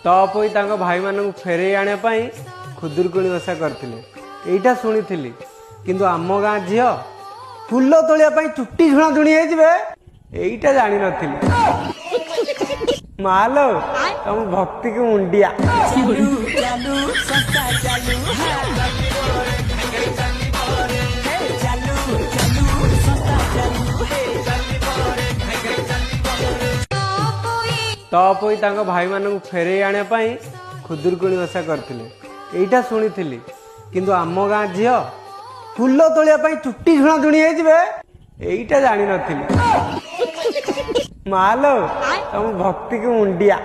तप होई तांको भाई मानू फेरे आने पाई खुदुरकुणी ओषा करथिले। एइटा सुनिथिली किंतु आम गाँ झील फुल तोलिया पाई चुट्टी झुणा झुणी होइजिबे एइटा जानि नथिली। मालो तुम भक्ति की मुंडिया। तप होई तांको भाई मानू फेरे आने पाई खुदुरकुणी ओषा करथिले। एइटा सुनिथिली किंतु आम गाँ झील फुल तोलिया पाई चुट्टी झुणा झुणी होइजिबे एइटा जानि नथिली। मालो तुम भक्ति की मुंडिया।